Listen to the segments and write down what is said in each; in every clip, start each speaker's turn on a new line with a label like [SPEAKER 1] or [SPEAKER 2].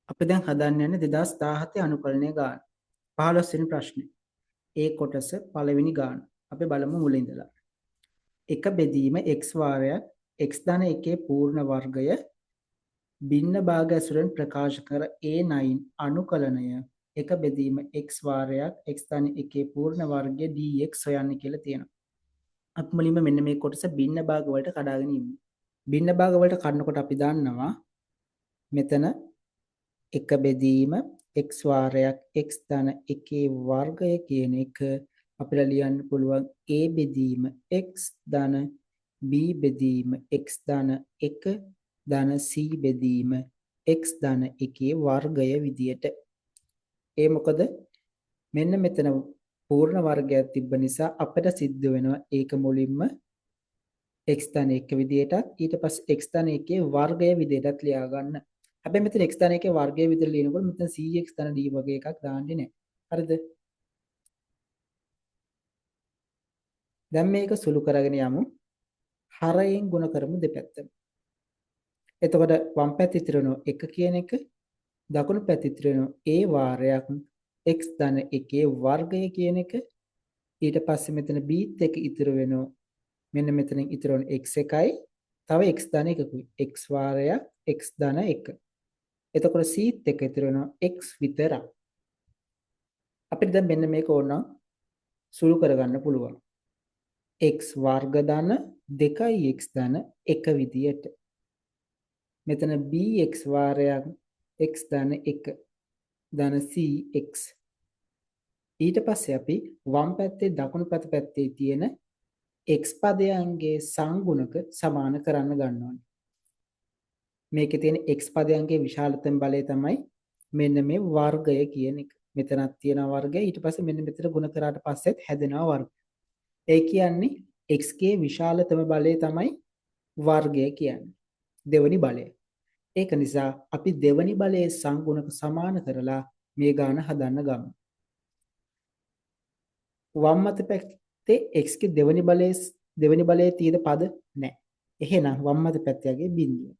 [SPEAKER 1] අපි දැන් හදන්න යන්නේ 2017 අනුකලනය ගාන. 15 වෙනි ප්‍රශ්නේ. ඒ කොටස පළවෙනි ගාන. අපි බලමු මුලින් ඉඳලා. එක බෙදීම x වාරයක් x ධන 1 පූර්ණ වර්ගය භින්න භාග ඇසුරෙන් ප්‍රකාශ කර a9 අනුකලනය එක බෙදීම x වාරයක් x ධන 1 පූර්ණ වර්ගය dx හොයන්න කියලා තියෙනවා. අපි මුලින්ම මෙන්න මේ කොටස භින්න භාග වලට කඩාගෙන ඉමු. භින්න භාග වලට කඩනකොට අපි දන්නවා මෙතන එක බෙදීම x වාරයක් x ධන 1 වර්ගය කියන එක අපිට ලියන්න පුළුවන් a බෙදීම x ධන b බෙදීම x ධන 1 ධන c බෙදීම x ධන 1 වර්ගය විදියට. ඒ මොකද මෙන්න මෙතන පූර්ණ වර්ගයක් තිබ්බ නිසා අපිට සිද්ධ වෙනවා ඒක මුලින්ම x ධන 1 විදියටත් ඊට පස්සේ x ධන 1 වර්ගය විදියටත් ලියා ගන්න. හැබැයි මෙතන x ධන 1 වර්ගය විදියට ලියනකොට මෙතන cx ධන d වගේ එකක් දාන්නේ නැහැ. හරිද? දැන් මේක සුළු කරගෙන යමු. හරයෙන් ගුණ කරමු දෙපැත්තම. එතකොට වම් පැත්තේ ඉතිරෙනවා 1 කියන එක, දකුණු පැත්තේ ඉතිරෙනවා a වාරයක් x ධන 1 වර්ගය කියන එක. ඊට පස්සේ මෙතන bත් එක ඉතිර වෙනවා. මෙන්න මෙතනින් ඉතිර වෙන x1යි තව x ධන 1කුයි. x වාරයක් x ධන 1. එතකොට cත් එක ඉතිර වෙනවා x විතරක්. අපිට දැන් මෙන්න මේක ඕනනම් සුළු කරගන්න පුළුවන්. x වර්ග ධන 2x ධන 1 විදියට. මෙතන bx වාරයක් x ධන 1 ධන cx. ඊට පස්සේ අපි වම් පැත්තේ දකුණු පැත්තේ තියෙන x පදයන්ගේ සංගුණක සමාන කරන්න ගන්නවා. මේකේ තියෙන x පදයන්ගේ විශාලතම බලය තමයි මෙන්න මේ වර්ගය කියන එක. මෙතනක් තියෙන වර්ගය ඊට පස්සේ මෙන්න මෙතන ගුණ කරාට පස්සෙත් හැදෙනවා වර්ගය. ඒ කියන්නේ x ගේ විශාලතම බලය තමයි වර්ගය කියන්නේ. දෙවනි බලය. ඒක නිසා අපි දෙවනි බලයේ සංගුණක සමාන කරලා මේ ගාන හදන්න ගමු. වම් අත පැත්තේ x ගේ දෙවනි බලයේ තියෙන පද නැහැ. එහෙනම් වම් අත පැත්තේ යගේ බිඳුව.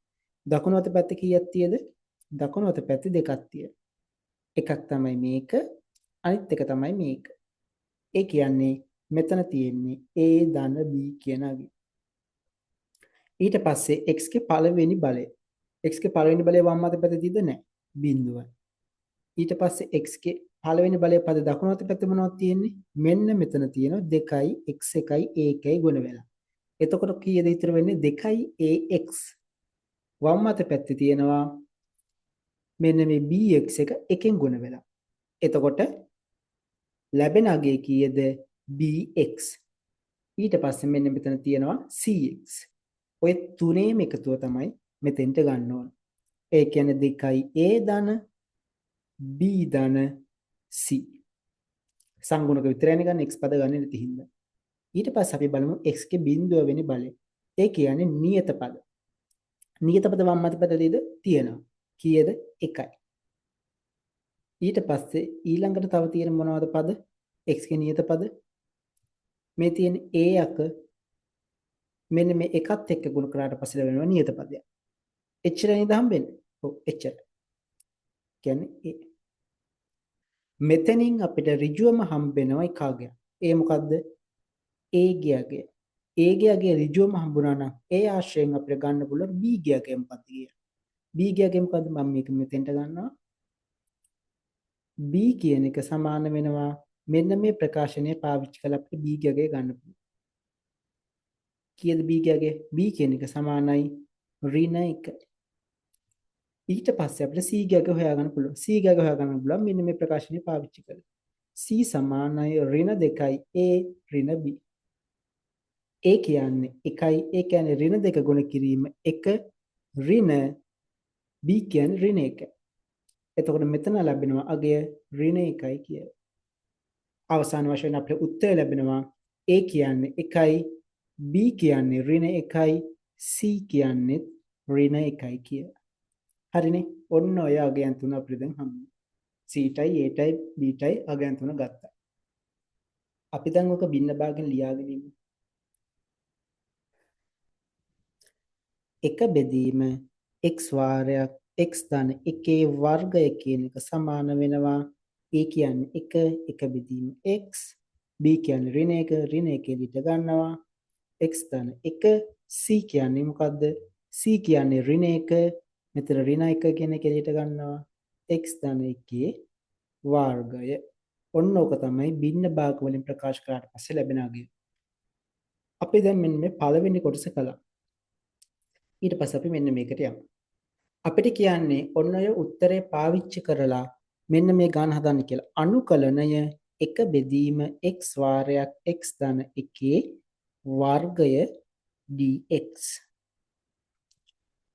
[SPEAKER 1] දකුණු අත පැත්තේ කීයක් තියෙද? දකුණු අත පැත්තේ දෙකක් තියෙනවා. එකක් තමයි මේක, අනිත් එක තමයි මේක. ඒ කියන්නේ මෙතන තියෙන්නේ a ධන b කියන අගය. ඊට පස්සේ x ගේ පළවෙනි බලය. x ගේ පළවෙනි බලය වම් අත පැත්තේ තියෙද නැහැ. බිඳුවයි. ඊට පස්සේ x ගේ පළවෙනි බලයේ පද දකුණු අත පැත්තේ මොනවද තියෙන්නේ? මෙන්න මෙතන තියෙනවා 2යි x1යි a1යි ගුණ වෙලා. එතකොට කීයද ඉතුරු වෙන්නේ? 2යි ax. වම් අත පැත්තේ තියෙනවා මෙන්න මේ bx එක එකෙන් ගුණ වෙලා. එතකොට ලැබෙන අගය කීයද? bx. ඊට පස්සේ මෙන්න මෙතන තියෙනවා cx. ඔය තුනේම එකතුව තමයි මෙතෙන්ට ගන්න ඕන. ඒ කියන්නේ 2යි a ධන b ධන c. සංගුණක විතරයිනේ ගන්න x පද ගන්න නැති හින්දා. ඊට පස්සේ අපි බලමු x ගේ බිඳුව වෙනි බලය. ඒ කියන්නේ නියත පද. නියත පද වම් අත පැත්තේද තියෙනවා. කීයද? 1යි. ඊට පස්සේ ඊළඟට තව තියෙන මොනවද පද? x ගේ නියත පද. මේ තියෙන a යක මෙන්න මේ එකත් එක්ක ගුණ කරාට පස්සේ ලැබෙනවා නියත පදයක්. එච්චර නේද හම්බෙන්නේ? ඔව් එච්චර. කියන්නේ මෙතනින් අපිට ඍජුවම හම්බෙනවා එක අගයක්. ඒ මොකද්ද? a ගේ අගය. a ගේ අගය ඍජුවම හම්බුණා නම් a ආශ්‍රයෙන් අපිට ගන්න පුළුවන් b ගේ අගය මොකක්ද කියලා. b ගේ අගය මොකද්ද? මම මේක මෙතෙන්ට ගන්නවා. b කියන එක සමාන වෙනවා මෙන්න මේ ප්‍රකාශනය පාවිච්චි කරලා අපිට b ගේ අගය ගන්න පුළුවන්. කීයද b ගේ අගය? b කියන එක සමානයි ඍණ 1. ඊට පස්සේ අපිට c ගේ අගය හොයාගන්න පුළුවන්. c ගේ අගය හොයාගන්න පුළුවන් මෙන්න මේ ප්‍රකාශනය පාවිච්චි කරලා. c සමානයි ඍණ 2යි a ඍණ b. a කියන්නේ 1යි. ඒ කියන්නේ ඍණ 2 ගුණ කිරීම 1 ඍණ b කියන්නේ ඍණ 1. එතකොට මෙතන ලැබෙනවා අගය ඍණ 1යි කියලා. අවසාන වශයෙන් අපිට උත්තරය ලැබෙනවා a කියන්නේ 1යි b කියන්නේ ඍණ 1යි c කියන්නේ ඍණ 1යි කියලා. හරිනේ. ඔන්න ඔය අගයන් තුන අපිට දැන් හම්බුනේ. c tie a tie b ටයි අගයන් තුන ගත්තා. අපි දැන් ඔක බින්න භාගෙන් ලියාගෙන ඉමු. එක බෙදීම x වාරයක් x ධන 1 වර්ගය කියන එක සමාන වෙනවා a කියන්නේ 1 බෙදීම x b කියන්නේ ඍණ 1 ඍණ 1 එළියට ගන්නවා x ධන 1 c කියන්නේ මොකද්ද c කියන්නේ ඍණ 1 මෙතන ඍණ 1 කියන එක එළියට ගන්නවා x ධන 1 වර්ගය ඔන්න ඕක තමයි භින්න භාග වලින් ප්‍රකාශ කරාට පස්සේ ලැබෙන අගය අපි දැන් මෙන්න මේ පළවෙනි කොටස කළා ඊට පස්සේ අපි මෙන්න මේකට යමු අපිට කියන්නේ ඔන්න ඔය උත්තරේ පාවිච්චි කරලා මෙන්න මේ ගාන හදන්න කියලා. අනුකලනය 1 බෙදීම x වාරයක් x ධන 1 වර්ගය dx.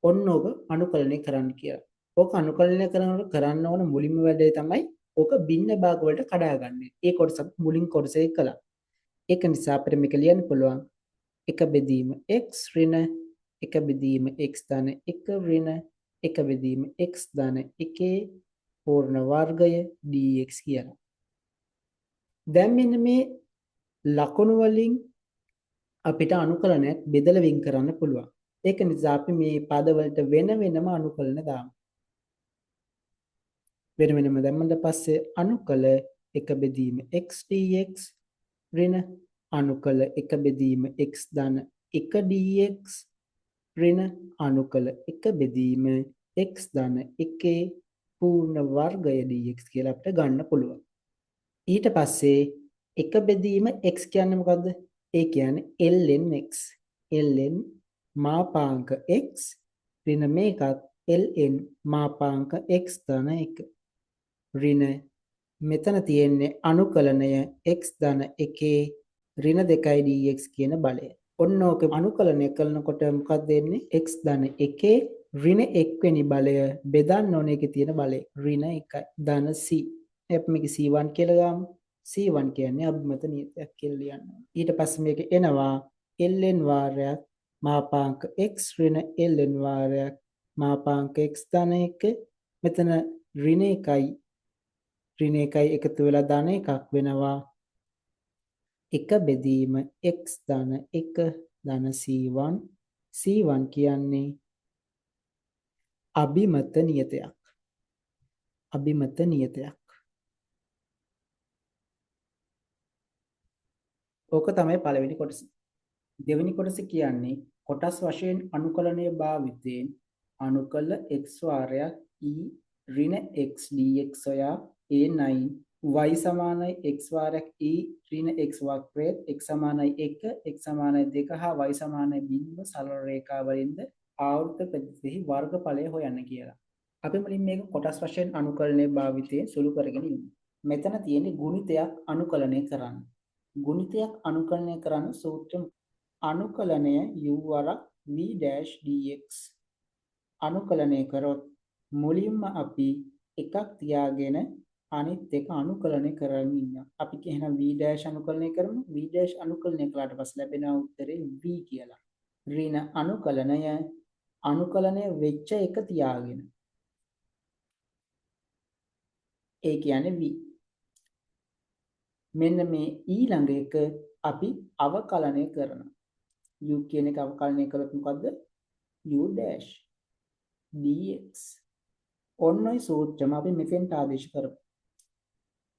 [SPEAKER 1] ඔන්න ඔබ අනුකලනය කරන්න කියලා. ඕක අනුකලනය කරනකොට කරන්න ඕන මුලින්ම වැඩේ තමයි ඕක භින්න භාග වලට කඩාගන්නේ. ඒ කොටස මුලින් කොටසේ කළා. ඒක නිසා අපිට මේක ලියන්න පුළුවන් 1 බෙදීම x ඍණ 1 බෙදීම x ධන 1 ඍණ 1 බෙදීම x ධන 1 පූර්ණ වර්ගය dx කියලා. දැන් මෙන්න මේ ලකුණු වලින් අපිට අනුකලනයක් බෙදලා වෙන් කරන්න පුළුවන්. ඒක නිසා අපි මේ පද වලට වෙන වෙනම අනුකලන දාමු. වෙන වෙනම දැම්මට පස්සේ අනුකල 1 බෙදීම x dx ඍණ අනුකල 1 බෙදීම x ධන 1 dx ඍණ අනුකල 1 බෙදීම x ධන 1 පූර්ණ වර්ගය dx කියලා අපිට ගන්න පුළුවන්. ඊට පස්සේ 1 බෙදීම x කියන්නේ මොකද්ද? ඒ කියන්නේ ln x. ln මාපාංක x ඍණ මේකත් ln මාපාංක x ධන 1. ඍණ මෙතන තියෙන්නේ අනුකලනය x ධන 1 ඍණ 2 dx කියන බලය. ඔන්න ඕක අනුකලනය කරනකොට මොකක්ද එන්නේ? x ධන 1 ඍණ 1 වෙනි බලය බෙදන්න ඕනේ එකේ තියෙන බලය. ඍණ 1 ධන c. අපි මේක c1 කියලා ගමු. c1 කියන්නේ අභිමත නියතයක් කියලා ලියන්න. ඊට පස්සේ මේක එනවා ln වාරයක් මාපාංක x ඍණ ln වාරයක් මාපාංක x ධන 1 මෙතන ඍණ 1යි ඍණ 1යි එකතු වෙලා ධන එකක් වෙනවා 1 බෙදීම x ධන 1 ධන c1 c1 කියන්නේ අභිමත නියතයක් අභිමත නියතයක් ඕක තමයි පළවෙනි කොටස දෙවෙනි කොටස කියන්නේ කොටස් වශයෙන් අනුකලනයේ භාවිතයෙන් අනුකල x වාරයක් e ඍණ x dx සොයා a9 y සමානයි x වාරයක් e ඍණ x වක්‍රයේත් x සමානයි 1 x සමානයි 2 හා y සමානයි 0 සරල රේඛාවලින්ද ආවෘත ප්‍රතිසෙහි වර්ගඵලය හොයන්න කියලා. අපි මුලින් මේක කොටස් වශයෙන් අනුකලනයේ භාවිතයෙන් සුළු කරගෙන ඉමු. මෙතන තියෙන්නේ ගුණිතයක් අනුකලනය කරන්න. ගුණිතයක් අනුකලනය කරන්න සූත්‍රය අනුකලනය u වරක් v dash dx අනුකලනය කරොත් මුලින්ම අපි එකක් තියාගෙන අනිත් එක අනුකලනය කරගෙන ඉන්නවා. අපි එහෙනම් v dash අනුකලනය කරමු. v dash අනුකලනය කළාට පස්සේ ලැබෙන උත්තරේ v කියලා. ඍණ අනුකලනය වෙච්ච එක තියාගෙන. ඒ කියන්නේ v. මෙන්න මේ ඊළඟ එක අපි අවකලනය කරනවා. u කියන එක අවකලනය කළොත් මොකද්ද? u dash dx. ඔන්නයි සූත්‍රම අපි මෙතෙන්ට ආදේශ කරමු.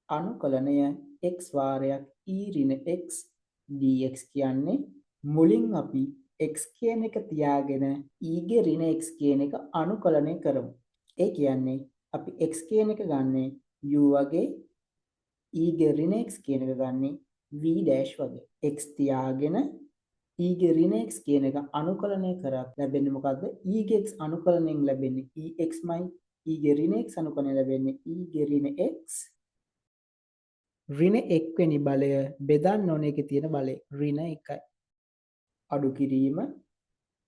[SPEAKER 1] අනුකලනය x වාරයක් e ඍණ x dx කියන්නේ මුලින් අපි x කියන එක තියාගෙන e ගේ ඍණ x කියන එක අනුකලනය කරමු. ඒ කියන්නේ අපි x කියන එක ගන්නෙ u වගේ e ගේ ඍණ x කියන එක ගන්නෙ v dash වගේ. x තියාගෙන e ගේ ඍණ x කියන එක අනුකලනය කරත් ලැබෙන්නේ මොකද්ද? e ගේ x අනුකලනයෙන් ලැබෙන්නේ ex මයි e ගේ ඍණ x අනුකලනය ලැබෙන්නේ e ගේ ඍණ x ඍණ 1 වෙනි බලය බෙදන්න ඕනේ එකේ තියෙන බලය ඍණ 1යි. අඩු කිරීම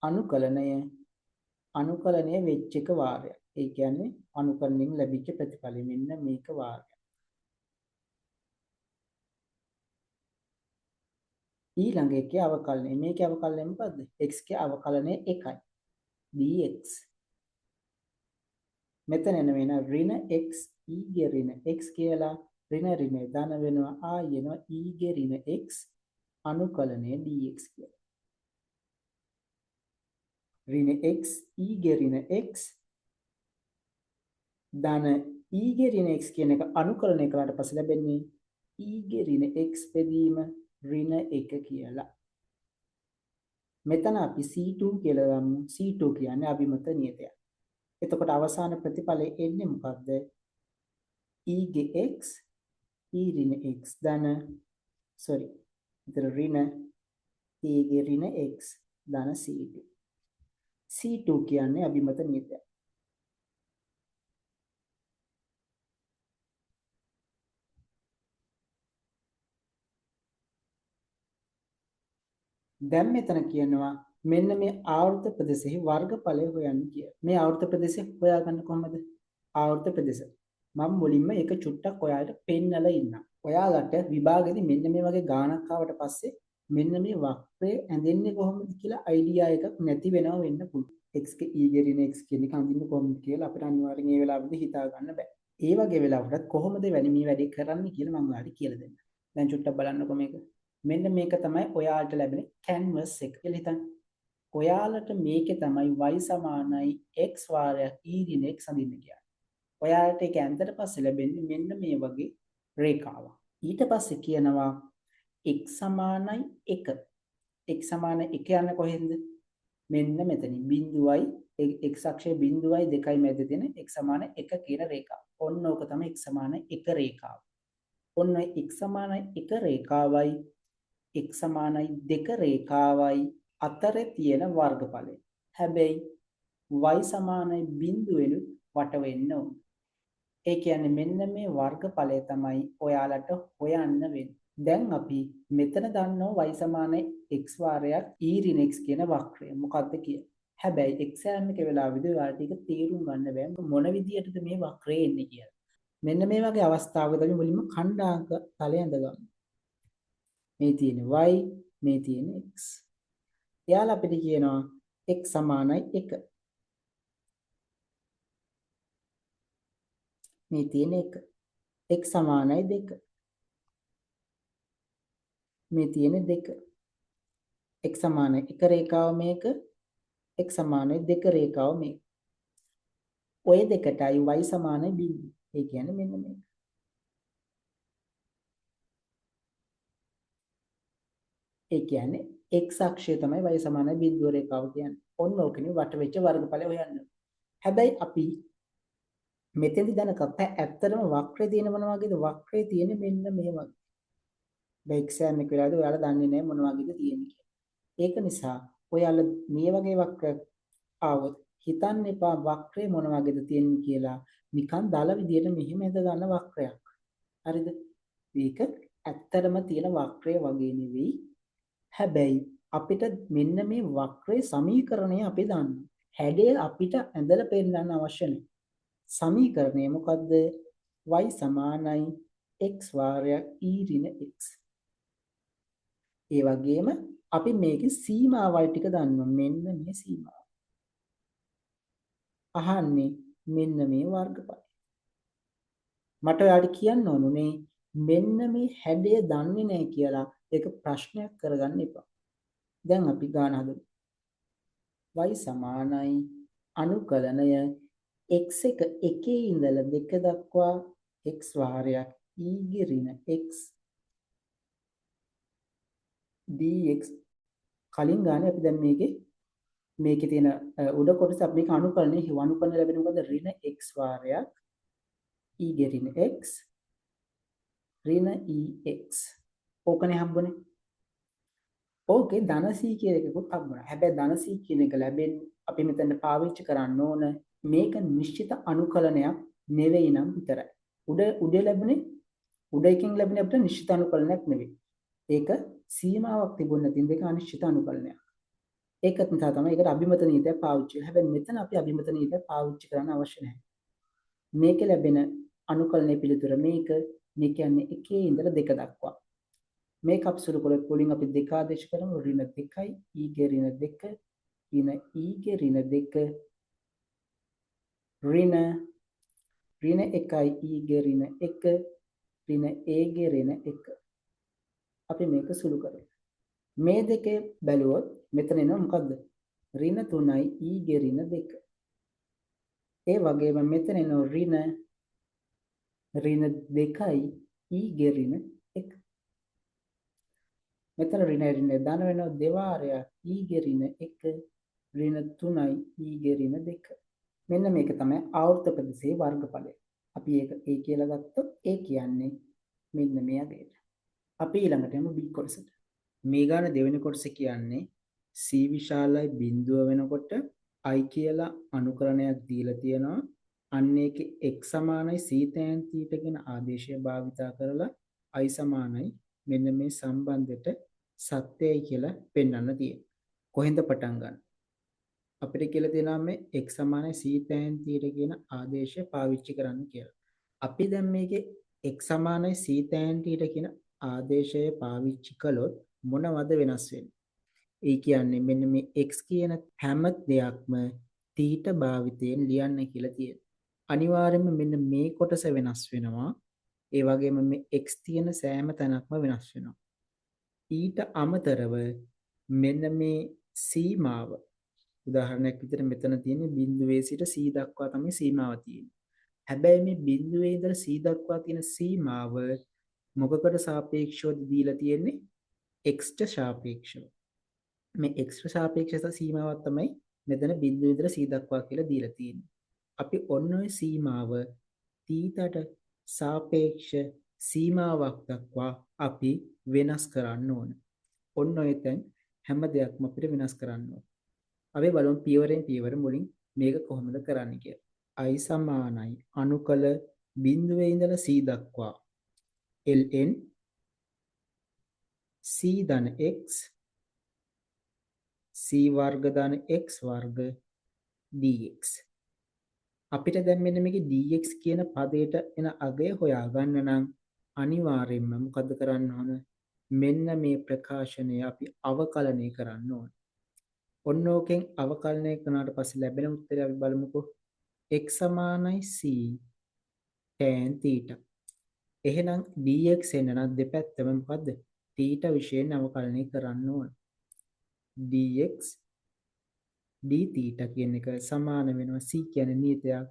[SPEAKER 1] අනුකලනය වෙච්ච එක වාරයක්. ඒ කියන්නේ අනුකලනයෙන් ලැබිච්ච ප්‍රතිඵලය මෙන්න මේක වාරයක්. ඊළඟ එකේ අවකලනය. මේකේ අවකලනය මොකද්ද? x ගේ අවකලනය 1යි. dx. මෙතන එන වෙන ඍණ x e ගේ ඍණ x කියලා ඍණ ධන වෙනවා ආයෙනවා e ගේ ඍණ x අනුකලනය dx කියලා. ඍණ x e ගේ ඍණ x ධන e ගේ ඍණ x කියන එක අනුකලනය කළාට පස්සේ ලැබෙන්නේ e ගේ ඍණ x බෙදීම ඍණ 1 කියලා. මෙතන අපි C2 කියලා ගමු. C2 කියන්නේ අභිමත නියතයක්. එතකොට අවසාන ප්‍රතිඵලය එන්නේ මොකද්ද? e ගේ x e ඍණ x ධන විතර ඍණ e ගේ ඍණ x ධන C2. C2 කියන්නේ අභිමත නියතයක්. දැන් මෙතන කියනවා මෙන්න මේ ආවර්ත ප්‍රදේශයේ වර්ගඵලය හොයන්න කියලා. මේ ආවර්ත ප්‍රදේශය හොයාගන්න කොහොමද? ආවර්ත ප්‍රදේශ. මම මුලින්ම ඒක චුට්ටක් ඔයාලට පෙන්නලා ඉන්නම්. ඔයාලට විභාගෙදි මෙන්න මේ වගේ ගාණක් ආවට පස්සේ මෙන්න මේ වක්‍රය ඇඳෙන්නේ කොහොමද කියලා අයිඩියා එකක් නැති වෙනව වෙන්න පුළුවන්. x ගේ e ගේ ඍණ x කියන එක අඳින්නේ කොහොමද කියලා අපිට අනිවාර්යෙන් ඒ වෙලාවෙදි හිතා ගන්න බෑ. ඒ වගේ වෙලාවකටත් කොහොමද මේ වැඩේ කරන්නේ කියලා මම ඔයාලට කියලා දෙන්නම්. දැන් චුට්ටක් බලන්නකෝ මේක. මෙන්න මේක තමයි ඔයාලට ලැබෙන canvas එක කියලා හිතන්න. ඔයාලට මේකේ තමයි y සමානයි x වාරයක් e ඍණ x අඳින්න කියන්නේ. ඔයාලට ඒක ඇඳලා පස්සේ ලැබෙන්නේ මෙන්න මේ වගේ රේඛාවක්. ඊට පස්සේ කියනවා x සමානයි 1. x සමාන 1 යන්නේ කොහෙන්ද? මෙන්න මෙතනින් බිඳුවයි x අක්ෂයේ බිඳුවයි 2යි මැද තියෙන x සමාන 1 කියන රේඛාව. ඔන්න ඕක තමයි x සමාන 1 රේඛාව. ඔන්න x සමාන 1 රේඛාවයි x සමානයි 2 රේඛාවයි අතරේ තියෙන වර්ගඵලය. හැබැයි y සමානයි බිඳුවෙනුත් වට වෙන්න ඕන. ඒ කියන්නේ මෙන්න මේ වර්ගඵලය තමයි ඔයාලට හොයන්න වෙන්නේ. දැන් අපි මෙතන දන්නවා y සමානයි x වාරයක් e ඍණ x කියන වක්‍රය මොකක්ද කියලා. හැබැයි exam එකේ වෙලාවෙදී ඔයාලට ඒක තේරුම් ගන්න බෑ මොන විදියටද මේ වක්‍රය එන්නේ කියලා. මෙන්න මේ වගේ අවස්ථාවකදී අපි මුලින්ම ඛණ්ඩාංක තලය ඇඳගමු. මේ තියෙන y මේ තියෙන x. එයාලා අපිට කියනවා x සමානයි 1. මේ තියෙන 1. x සමානයි 2. මේ තියෙන 2. x සමානයි 1 රේඛාව මේක. x සමානයි 2 රේඛාව මේක. ඔය දෙකටයි y සමානයි 0. ඒ කියන්නේ මෙන්න මේක. ඒ කියන්නේ x අක්ෂය තමයි y සමානයි බිඳුව රේඛාව කියන්නේ. ඔන්න ඕකනේ වට වෙච්ච වර්ගඵලය හොයන්න. හැබැයි අපි මෙතෙන්දි දැනගත්ත ඇත්තටම වක්‍රය තියෙන මොන වගේද? වක්‍රය තියෙන්නේ මෙන්න මේ වගේ. මේ එක්සෑම් එක වෙලාවදී ඔයාලා දන්නේ නැහැ මොන වගේද තියෙන්නේ කියලා. ඒක නිසා ඔයාලා මේ වගේ වක්‍රයක් ආවොත් හිතන්න එපා වක්‍රය මොන වගේද තියෙන්නේ කියලා. නිකන් දල විදියට මෙහෙම ඇද ගන්න වක්‍රයක්. හරිද? මේක ඇත්තටම තියෙන වක්‍රය වගේ නෙවෙයි. හැබැයි අපිට මෙන්න මේ වක්‍රයේ සමීකරණය අපි දන්නවා. හැඩය අපිට ඇඳලා පෙන්නන්න අවශ්‍ය නැහැ. සමීකරණය මොකද්ද? y සමානයි x වාරයක් e ඍණ x. ඒ වගේම අපි මේකේ සීමාවල් ටික දන්නවා. මෙන්න මේ සීමාව. අහන්නේ මෙන්න මේ වර්ගඵලය. මට ඔයාලට කියන්න ඕනේ මෙන්න මේ හැඩය දන්නේ නැහැ කියලා ඒක ප්‍රශ්නයක් කරගන්න එපා. දැන් අපි ගාන හදමු. y සමානයි අනුකලනය x1 1 ඉඳලා 2 දක්වා x වාරයක් e ගේ ඍණ x dx. කලින් ගානේ අපි දැන් මේකේ තියෙන උඩ කොටස අපි මේක අනුකලනය ලැබෙන මොකද? ඍණ x වාරයක් e ගේ ඍණ x ඍණ ex. ඕකනේ හම්බුනේ. ඕකේ ධන c කියන එකකුත් හම්බුනා. හැබැයි ධන c කියන එක ලැබෙන්නේ අපි මෙතන පාවිච්චි කරන්න ඕන මේක නිශ්චිත අනුකලනයක් නෙවෙයි නම් විතරයි. උඩ ලැබුණේ උඩ එකෙන් ලැබුණේ අපිට නිශ්චිත අනුකලනයක් නෙවෙයි. ඒක සීමාවක් තිබුණ නැතිනම් දෙක අනිශ්චිත අනුකලනයක්. ඒකත් නිසා තමයි ඒකට අභිමත නීතියක් පාවිච්චි කරන්නේ. හැබැයි මෙතන අපි අභිමත නීතියක් පාවිච්චි කරන්න අවශ්‍ය නැහැ. මේක ලැබෙන අනුකලනයේ පිළිතුර මේක. මේ කියන්නේ 1 ඉඳලා 2 දක්වා. මේ කප්සුළු කොළ වලින් අපි දෙක ආදේශ කරමු. ඍණ 2යි e ගේ ඍණ 2 ඍණ e ගේ ඍණ 2 ඍණ 1යි e ගේ ඍණ 1 ඍණ a ගේ ඍණ 1. අපි මේක සුළු කරමු. මේ දෙකේ බැලුවොත් මෙතන එනවා මොකද්ද? ඍණ 3යි e ගේ ඍණ 2. ඒ වගේම මෙතන එන ඍණ 2යි ඊගේ ඍණ 1. මෙතන ඍණ ධන වෙනවා දෙවාරයක් ඊගේ ඍණ 1 ඍණ 3යි ඊගේ ඍණ 2. මෙන්න මේක තමයි ආවර්ත ප්‍රදේශයේ වර්ගඵලය. අපි ඒක A කියලා ගත්තොත් A කියන්නේ මෙන්න මේ අගයට. අපි ඊළඟට යමු B කොටසට. මේ ගාන දෙවෙනි කොටස කියන්නේ C විශාලයි බිඳුව වෙනකොට I කියලා අනුකරණයක් දීලා තියෙනවා. අන්න ඒකේ x සමානයි c tan θ කියන ආදේශය භාවිතා කරලා I සමානයි මෙන්න මේ සම්බන්ධෙට සත්‍යයි කියලා පෙන්වන්න තියෙනවා. කොහෙන්ද පටන් ගන්න? අපිට කියලා තියෙනවා මේ x සමානයි c tan θ කියන ආදේශය පාවිච්චි කරන්න කියලා. අපි දැන් මේකේ x සමානයි c tan θ කියන ආදේශය පාවිච්චි කළොත් මොනවද වෙනස් වෙන්නේ? ඒ කියන්නේ මෙන්න මේ x කියන හැම දෙයක්ම θ භාවිතයෙන් ලියන්න කියලා තියෙනවා. අනිවාර්යයෙන්ම මෙන්න මේ කොටස වෙනස් වෙනවා. ඒ වගේම මේ x තියෙන සෑම තැනක්ම වෙනස් වෙනවා. ඊට අමතරව මෙන්න මේ සීමාව උදාහරණයක් විදිහට මෙතන තියෙන්නේ බිඳුවේ සිට c දක්වා තමයි සීමාව තියෙන්නේ. හැබැයි මේ බිඳුවේ ඉඳලා c දක්වා තියෙන සීමාව මොකකට සාපේක්ෂවද දීලා තියෙන්නේ? x ට සාපේක්ෂව. මේ x ට සාපේක්ෂ සීමාවක් තමයි මෙතන බිඳුවේ ඉඳලා c දක්වා කියලා දීලා තියෙන්නේ. අපි ඔන්න ඔය සීමාව තීතට සාපේක්ෂ සීමාවක් දක්වා අපි වෙනස් කරන්න ඕන. ඔන්න ඔය තැන් හැම දෙයක්ම අපිට වෙනස් කරන්න ඕන. අපි බලමු පියවරෙන් පියවර මුලින් මේක කොහොමද කරන්න කියලා. I සමානයි අනුකල බිඳුවේ ඉඳලා c දක්වා ln c ධන x c වර්ග ධන x වර්ග dx. අපිට දැන් මෙන්න මේකේ dx කියන පදයට එන අගය හොයාගන්න නම් අනිවාර්යයෙන්ම මොකද්ද කරන්න ඕන? මෙන්න මේ ප්‍රකාශනය අපි අවකලනය කරන්න ඕන. ඔන්න ඕකෙන් අවකලනය කරනාට පස්සේ ලැබෙන උත්තරය අපි බලමුකෝ. x සමානයි c tan θ. එහෙනම් dx එන්න නම් දෙපැත්තම මොකද්ද? θ විශේෂයෙන් අවකලනය කරන්න ඕන. dx dθ කියන එක සමාන වෙනවා c කියන්නේ නියතයක්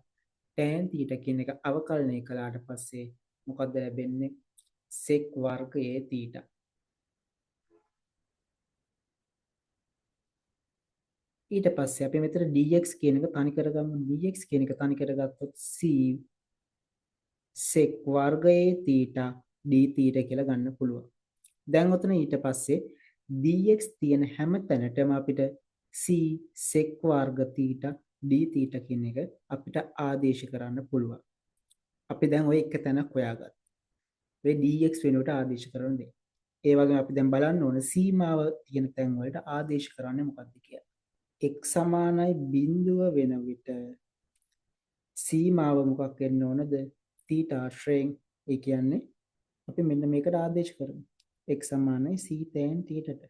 [SPEAKER 1] tan θ කියන එක අවකලනය කළාට පස්සේ මොකද්ද ලැබෙන්නේ? sec වර්ගයේ θ. ඊට පස්සේ අපි මෙතන dx කියන එක තනි කරගමු. dx කියන එක තනි කරගත්තොත් c sec වර්ගයේ θ dθ කියලා ගන්න පුළුවන්. දැන් ඔතන ඊට පස්සේ dx තියෙන හැම තැනටම අපිට c sec වර්ග θ dθ කියන එක අපිට ආදේශ කරන්න පුළුවන්. අපි දැන් ওই එක තැනක් හොයාගත්තා. මේ dx වෙනුවට ආදේශ කරන දේ. ඒ වගේම අපි දැන් බලන්න ඕන සීමාව තියෙන තැන් වලට ආදේශ කරන්නේ මොකක්ද කියලා. x සමානයි බිඳුව වෙන විට සීමාව මොකක් වෙන්න ඕනද? θ ආශ්‍රයෙන්. ඒ කියන්නේ අපි මෙන්න මේකට ආදේශ කරමු. x සමානයි c tan θ ට.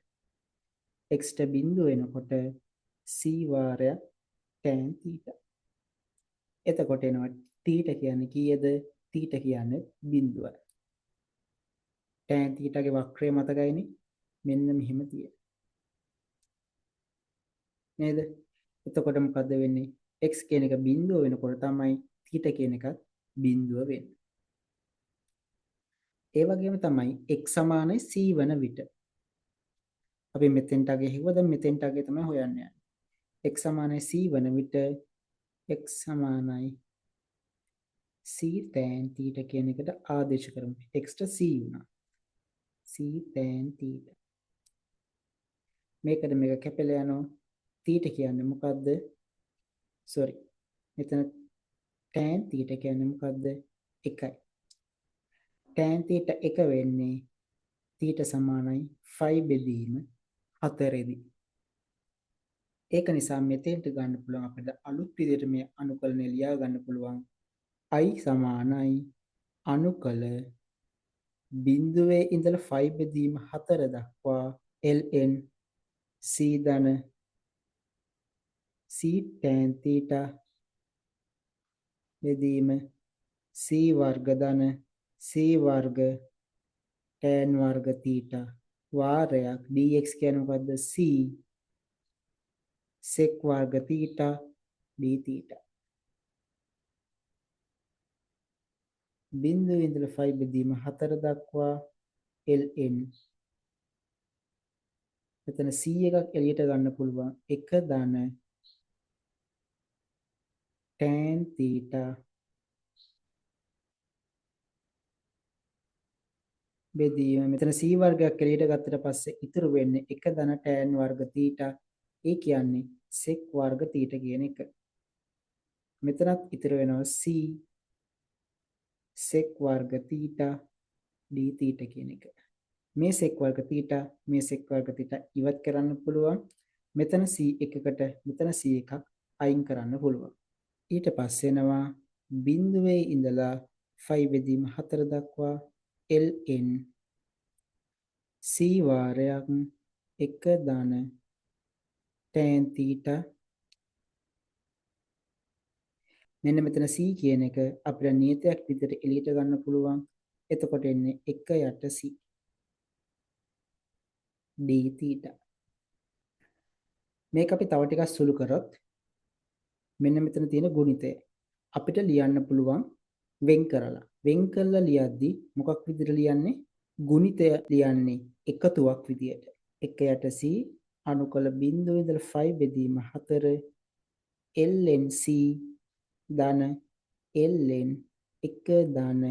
[SPEAKER 1] x ට බිඳුව වෙනකොට c වාරයක් tan θ. එතකොට එනවා θ කියන්නේ කීයද? θ කියන්නේ බිඳුවයි. tan θ ගේ වක්‍රය මතකයිනේ. මෙන්න මෙහෙම තියෙන. නේද? එතකොට මොකද වෙන්නේ? x කියන එක බිඳුව වෙනකොට තමයි θ කියන එකත් බිඳුව වෙන්නේ. ඒ වගේම තමයි x සමානයි c වන විට. අපි මෙතෙන්ට අගේ හිවුවා දැන් මෙතෙන්ට අගේ තමයි හොයන්න යන්නේ. x සමානයි c වන විට x සමානයි c tan θ කියන එකට ආදේශ කරමු. x ට c වුණා. c tan θ. මේකට මේක කැපෙලා යනවා. θ කියන්නේ මොකද්ද? sorry. මෙතන tan θ කියන්නේ මොකද්ද? 1යි. tan θ 1 වෙන්නේ θ සමානයි 5 බෙදීම 4ෙදි. ඒක නිසා මෙතෙන්ට ගන්න පුළුවන් අපිට අලුත් විදිහට මේ අනුකලනය ලියා ගන්න පුළුවන්. I සමානයි අනුකල බිඳුවේ ඉඳලා 5 බෙදීම 4 දක්වා ln c ධන c tan θ බෙදීම c වර්ග ධන c වර්ග tan වර්ග θ වාරයක් dx කියන්නේ මොකද්ද? c sec වර්ග θ dθ. බිඳුවේ ඉඳලා 5 බෙදීම 4 දක්වා ln. මෙතන c එකක් එළියට ගන්න පුළුවන්. 1 ධන tan theta බෙදීම. මෙතන c වර්ගයක් එළියට ගත්තට පස්සේ ඉතුරු වෙන්නේ 1 ධන tan වර්ග theta. ඒ කියන්නේ sec වර්ග theta කියන එක. මෙතනත් ඉතුරු වෙනවා c sec වර්ග theta d theta කියන එක. මේ sec වර්ග theta මේ sec වර්ග theta ඉවත් කරන්න පුළුවන්. මෙතන c එකකට මෙතන c එකක් අයින් කරන්න පුළුවන්. ඊට පස්සේ එනවා බිඳුවේ ඉඳලා 5 බෙදීම 4 දක්වා ln c වාරයක් 1 ධන tan theta. මෙන්න මෙතන c කියන එක අපිට නියතයක් විදිහට එළියට ගන්න පුළුවන්. එතකොට එන්නේ 1 යට c d theta. මේක අපි තව ටිකක් සුළු කරොත් මෙන්න මෙතන තියෙන ගුණිතය අපිට ලියන්න පුළුවන් වෙන් කරලා. වෙන් කරලා ලියද්දි මොකක් විදිහට ලියන්නේ? ගුණිතය ලියන්නේ එකතුවක් විදිහට. 1 යට c අනුකල බිඳුවේ ඉඳලා 5 බෙදීම 4 ln c ධන ln 1 ධන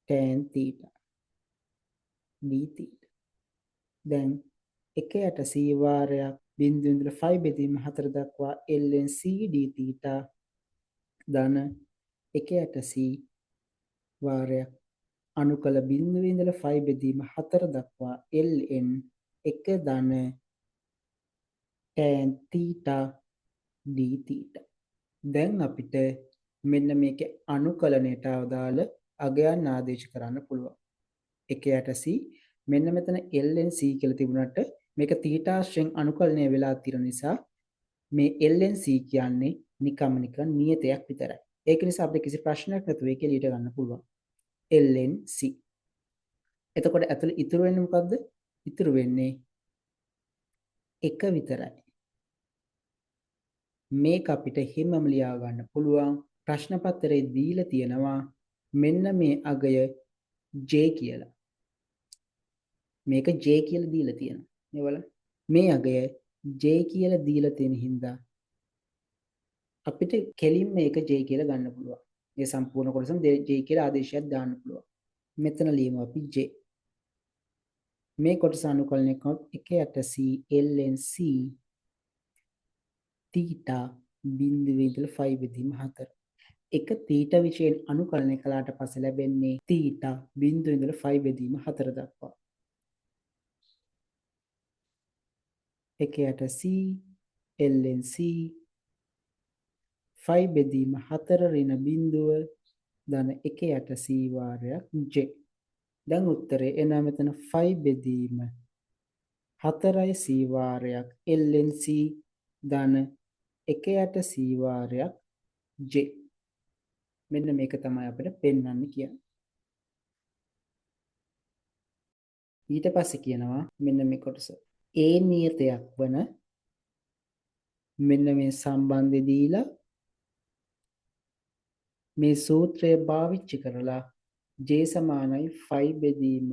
[SPEAKER 1] tan theta d theta. දැන් 1 යට c වාරයක් බිඳුවේ ඉඳලා 5 බෙදීම 4 දක්වා ln c d theta ධන 1 යට c වාරයක් අනුකල බිඳුවේ ඉඳලා 5 බෙදීම 4 දක්වා ln 1 ධන tan theta d theta. දැන් අපිට මෙන්න මේකේ අනුකලනයට අදාළ අගයන් ආදේශ කරන්න පුළුවන්. 1 යට c මෙන්න මෙතන ln c කියලා තිබුණාට මේක තීටාශ්‍රයෙන් අනුකලනය වෙලා තියෙන නිසා මේ ln c කියන්නේ නිකම්ම නිකන් නියතයක් විතරයි. ඒක නිසා අපිට කිසි ප්‍රශ්නයක් නැතුව ඒක එළියට ගන්න පුළුවන්. ln c. එතකොට ඇතුළේ ඉතුරු වෙන්නේ මොකද්ද? ඉතුරු වෙන්නේ 1 විතරයි. මේක අපිට හිමම ලියා ගන්න පුළුවන්. ප්‍රශ්න පත්‍රයේ දීලා තියෙනවා මෙන්න මේ අගය j කියලා. මේක j කියලා දීලා තියෙනවා. මේ බලන්න. මේ අගය j කියලා දීලා තියෙන හින්දා අපිට කෙලින්ම මේක j කියලා ගන්න පුළුවන්. මේ සම්පූර්ණ කොටසම j කියලා ආදේශයක් දාන්න පුළුවන්. මෙතන ලියමු අපි j. මේ කොටස අනුකලනය කරොත් 1 යට c ln c theta බිඳුවේ ඉඳලා 5 බෙදීම 4. එක theta විශයෙන් අනුකලනය කළාට පස්සේ ලැබෙන්නේ theta බිඳුවේ ඉඳලා 5 බෙදීම 4 දක්වා. 1 යට c ln c 5 බෙදීම 4 ඍණ බිඳුව ධන 1 යට c වාරයක් j. දැන් උත්තරේ එනවා මෙතන 5 බෙදීම 4යි c වාරයක් ln c ධන 1 යට c වාරයක් j. මෙන්න මේක තමයි අපිට පෙන්වන්න කියන්නේ. ඊට පස්සේ කියනවා මෙන්න මේ කොටස. a නියතයක් වන මෙන්න මේ සම්බන්ධය දීලා මේ සූත්‍රය පාවිච්චි කරලා j සමානයි 5 බෙදීම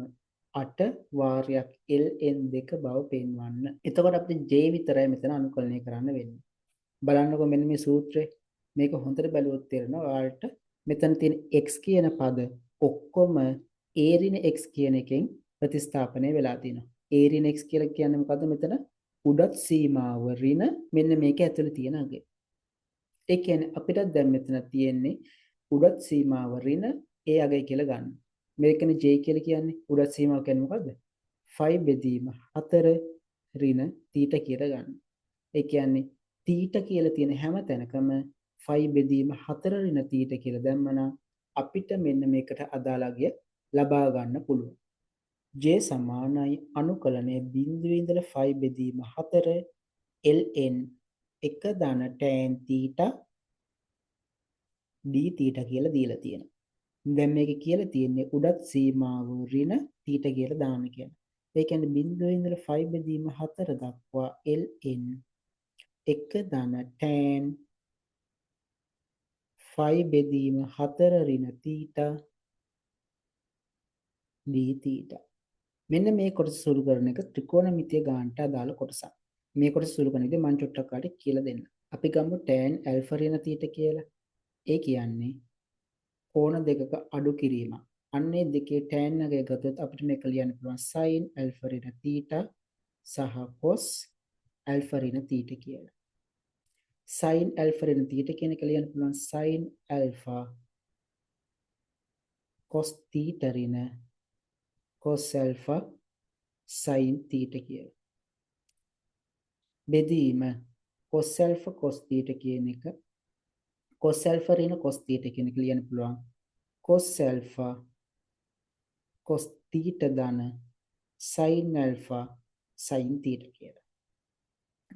[SPEAKER 1] 8 වාරයක් ln 2 බව පෙන්වන්න. එතකොට අපිට j විතරයි මෙතන අනුකලනය කරන්න වෙන්නේ. බලන්නකො මෙන්න මේ සූත්‍රය. මේක හොඳට බැලුවොත් තේරෙනවා ඔයාලට මෙතන තියෙන x කියන පද ඔක්කොම a ඍණ x කියන එකෙන් ප්‍රතිස්ථාපනය වෙලා තියෙනවා. a ඍණ x කියලා කියන්නේ මොකද්ද? මෙතන උඩත් සීමාව ඍණ මෙන්න මේක ඇතුළේ තියෙන අගය. ඒ කියන්නේ අපිට දැන් මෙතන තියෙන්නේ උඩත් සීමාව ඍණ a අගය කියලා ගන්න. මේකනේ j කියලා කියන්නේ. උඩත් සීමාව කියන්නේ මොකද්ද? 5 බෙදීම 4 ඍණ θ කියලා ගන්න. ඒ කියන්නේ θ කියලා තියෙන හැම තැනකම 5 බෙදීම 4 ඍණ θ කියලා දැම්මනම් අපිට මෙන්න මේකට අදාළ අගය ලබා ගන්න පුළුවන්. j සමානයි අනුකලනය බිඳුවේ ඉඳලා 5 බෙදීම 4 ln 1 ධන tan θ d θ කියලා දීලා තියෙනවා. දැන් මේකේ කියලා තියෙන්නේ උඩත් සීමාව ඍණ θ කියලා දාන්න කියන්නේ. ඒ කියන්නේ බිඳුවේ ඉඳලා 5 බෙදීම 4 දක්වා ln 1 ධන tan 5 බෙදීම 4 ඍණ තීටා d තීටා. මෙන්න මේ කොටස සුළු කරන එක ත්‍රිකෝණමිතිය ගානට අදාළ කොටසක්. මේ කොටස සුළු කරන විදිහ මම චුට්ටක් කාට කියලා දෙන්න. අපි ගමු tan alpha ඍණ තීටා කියලා. ඒ කියන්නේ කෝණ දෙකක අඩු කිරීමක්. අන්නේ දෙකේ tan එක ගත්තොත් අපිට මේක ලියන්න පුළුවන් sin alpha ඍණ තීටා සහ cos alpha ඍණ තීටා කියලා. sin alpha ඍණ තීටා කියන එක ලියන්න පුළුවන් sin alpha cos theta ඍණ cos alpha sin theta කියලා. බෙදීම cos alpha cos theta කියන එක cos alpha ඍණ cos theta කියන එක ලියන්න පුළුවන් cos alpha cos theta ධන sin alpha sin theta කියලා.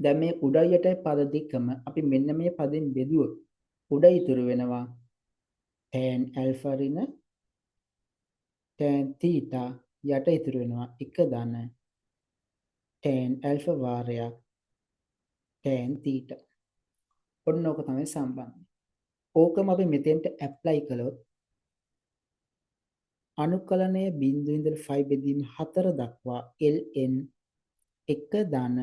[SPEAKER 1] දැන් මේ උඩ යටයි පද දෙකම අපි මෙන්න මේ පදෙන් බෙදුවොත් උඩ ඉතුරු වෙනවා tan alpha ඍණ tan theta යට ඉතුරු වෙනවා එක ධන tan alpha වාරයක් tan theta. ඔන්න ඕක තමයි සම්බන්ධය. ඕකම අපි මෙතෙන්ට ඇප්ලයි කළොත් අනුකලනය බිඳුව ඉඳලා 5 බෙදීම 4 දක්වා ln 1 ධන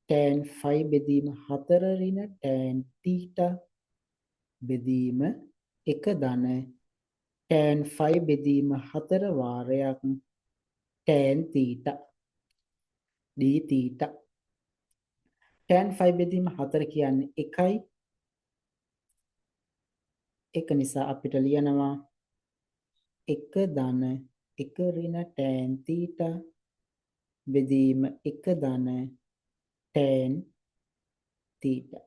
[SPEAKER 1] tan 5 බෙදීම 4 ඍණ tan theta බෙදීම 1 ධන tan 5 බෙදීම 4 වාරයක් tan theta d theta. tan 5 බෙදීම 4 කියන්නේ 1යි. 1 නිසා අපිට ලියනවා 1 ධන 1 ඍණ tan theta බෙදීම 1 ධන tan theta.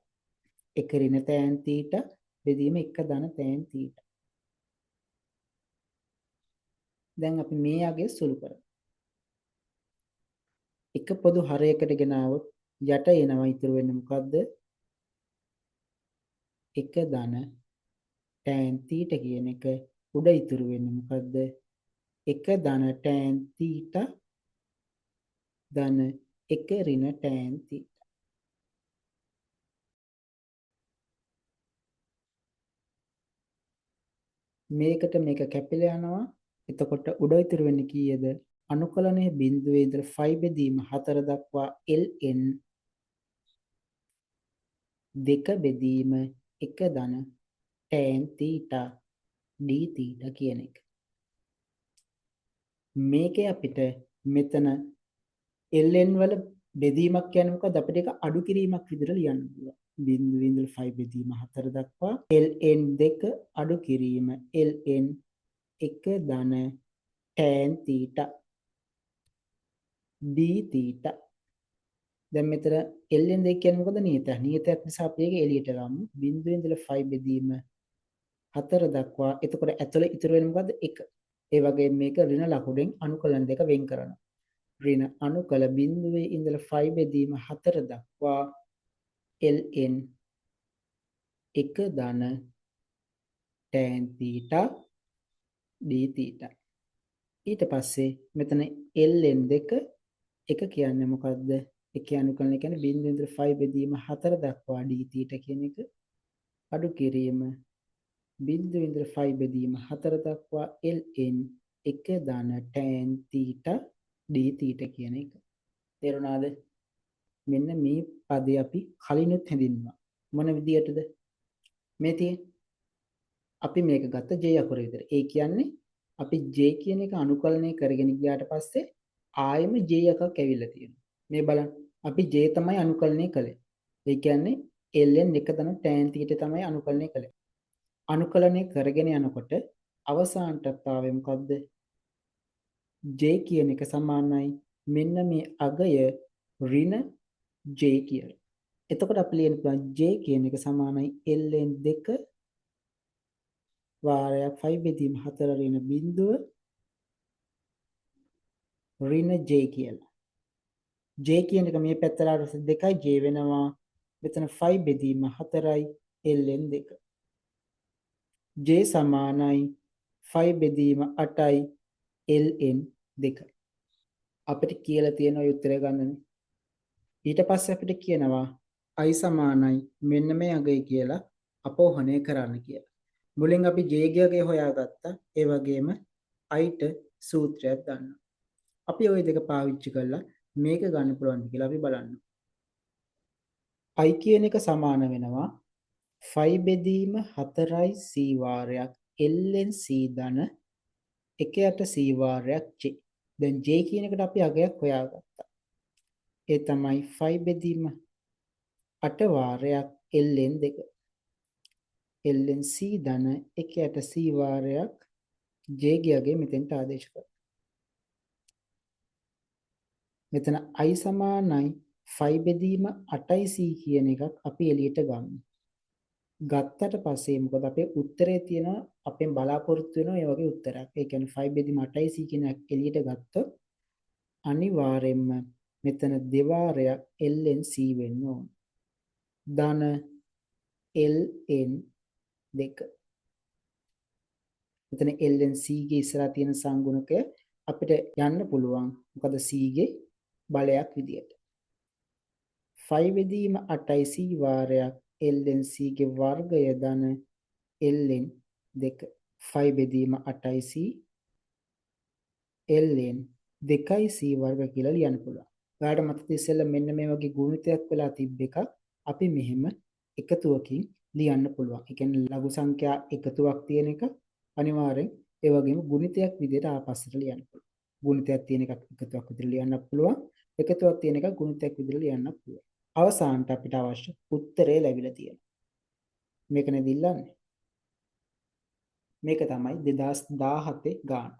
[SPEAKER 1] 1 ඍණ tan theta බෙදීම 1 ධන tan theta. දැන් අපි මේ යගේ සුළු කරමු. එක පොදු හරයකට ගෙනාවොත් යට එනවා ඉතුරු වෙන්නේ මොකද්ද? 1 ධන tan theta කියන එක උඩ ඉතුරු වෙන්නේ මොකද්ද? 1 ධන tan theta ධන 1 ඍණ tan theta. මේකට මේක කැපිලා යනවා. එතකොට උඩ ඉතුරු වෙන්නේ කීයද? අනුකලනයේ බිඳුවේ ඉඳලා 5 බෙදීම 4 දක්වා ln 2 බෙදීම 1 ධන tan theta d theta කියන එක. මේකේ අපිට මෙතන ln වල බෙදීමක් කියන්නේ මොකද? අපිට ඒක අඩු කිරීමක් විදිහට ලියන්න පුළුවන්. බිඳුවේ ඉඳලා 5 බෙදීම 4 දක්වා ln 2 අඩු කිරීම ln 1 ධන tan theta d theta. දැන් මෙතන ln 2 කියන්නේ මොකද? නියතයක්. නියතයක් නිසා අපි ඒක එළියට ගමු. බිඳුවේ ඉඳලා 5 බෙදීම 4 දක්වා. එතකොට ඇතුළේ ඉතුරු වෙන්නේ මොකද්ද? 1. ඒ වගේම මේක ඍණ ලකුණෙන් අනුකලන දෙක වෙන් කරනවා. ඍණ අනුකල බිඳුවේ ඉඳලා 5 බෙදීම 4 දක්වා ln 1 ධන tan theta d theta. ඊට පස්සේ මෙතන ln 2 1 කියන්නේ මොකද්ද? 1 අනුකලන කියන්නේ බිඳුවේ ඉඳලා 5 බෙදීම 4 දක්වා d theta කියන එක අඩු කිරීම බිඳුවේ ඉඳලා 5 බෙදීම 4 දක්වා ln 1 ධන tan theta d theta කියන එක. තේරුණාද? මෙන්න මේ පදේ අපි කලිනුත් හැඳින්වුවා. මොන විදියටද? මේ තියෙන්නේ. අපි මේක ගත්ත j අකුර විතර. ඒ කියන්නේ අපි j කියන එක අනුකලනය කරගෙන ගියාට පස්සේ ආයෙම j එකක් ඇවිල්ලා තියෙනවා. මේ බලන්න. අපි j තමයි අනුකලනය කළේ. ඒ කියන්නේ ln 1 ධන tan theta තමයි අනුකලනය කළේ. අනුකලනය කරගෙන යනකොට අවසානටත් ආවේ මොකද්ද? j කියන එක සමානයි මෙන්න මේ අගය ඍණ j කියලා. එතකොට අපි ලියන්න පුළුවන් j කියන එක සමානයි ln 2 වාරයක් 5 බෙදීම 4 ඍණ බිඳුව ඍණ j කියලා. j කියන එක මේ පැත්තට ආවට 2යි j වෙනවා. මෙතන 5 බෙදීම 4යි ln 2. j සමානයි 5 බෙදීම 8යි ln 2. අපිට කියලා තියෙන ඔය උත්තරය ගන්නනේ. ඊට පස්සේ අපිට කියනවා i සමානයි මෙන්න මේ අගය කියලා අපෝහණය කරන්න කියලා. මුලින් අපි J ගියගේ හොයාගත්තා. ඒ වගේම I ට සූත්‍රයක් දන්නවා. අපි ওই දෙක පාවිච්චි කරලා මේක ගන්න පුළුවන් කියලා අපි බලන්න. I කියන එක සමාන වෙනවා 5 බෙදීම 4යි C වාරයක් ln C ධන 1/8 C වාරයක් J. දැන් J කියන එකට අපි අගයක් හොයාගත්තා. ඒ තමයි 5 බෙදීම 8 වාරයක් ln 2. ln C ධන 1/8 C වාරයක් J ගියගේ මෙතෙන්ට ආදේශ කරනවා. මෙතන I සමානයි 5 බෙදීම 8යි C කියන එකක් අපි එළියට ගමු. ගත්තට පස්සේ මොකද අපේ උත්තරේ තියෙනවා අපෙන් බලාපොරොත්තු වෙනවා මේ වගේ උත්තරයක්. ඒ කියන්නේ 5 බෙදීම 8යි C කියන එක එළියට ගත්තොත් අනිවාර්යයෙන්ම මෙතන දෙවාරයක් ln C වෙන්න ඕන. ධන ln 2. මෙතන ln C ගේ ඉස්සරහා තියෙන සංගුණකය අපිට යන්න පුළුවන්. මොකද C ගේ බලයක් විදියට. 5 බෙදීම 8යි C වාරයක් ln C ගේ වර්ගය ධන ln 2. 5 බෙදීම 8යි C ln 2යි C වර්ග කියලා ලියන්න පුළුවන්. ඔයාලට මතකද ඉස්සෙල්ලා මෙන්න මේ වගේ ගුණිතයක් වෙලා තිබ්බ එකක් අපි මෙහෙම එකතුවකින් ලියන්න පුළුවන්. ඒ කියන්නේ ලඝු සංඛ්‍යා එකතුවක් තියෙන එක අනිවාර්යෙන් ඒ වගේම ගුණිතයක් විදිහට ආපස්සට ලියන්න පුළුවන්. ගුණිතයක් තියෙන එකක් එකතුවක් විදිහට ලියන්න පුළුවන්. එකතුවක් තියෙන එකක් ගුණිතයක් විදිහට ලියන්න පුළුවන්. අවසානට අපිට අවශ්‍ය උත්තරේ ලැබිලා තියෙනවා. මේක නේද ඉල්ලන්නේ? මේක තමයි 2017 ගාන.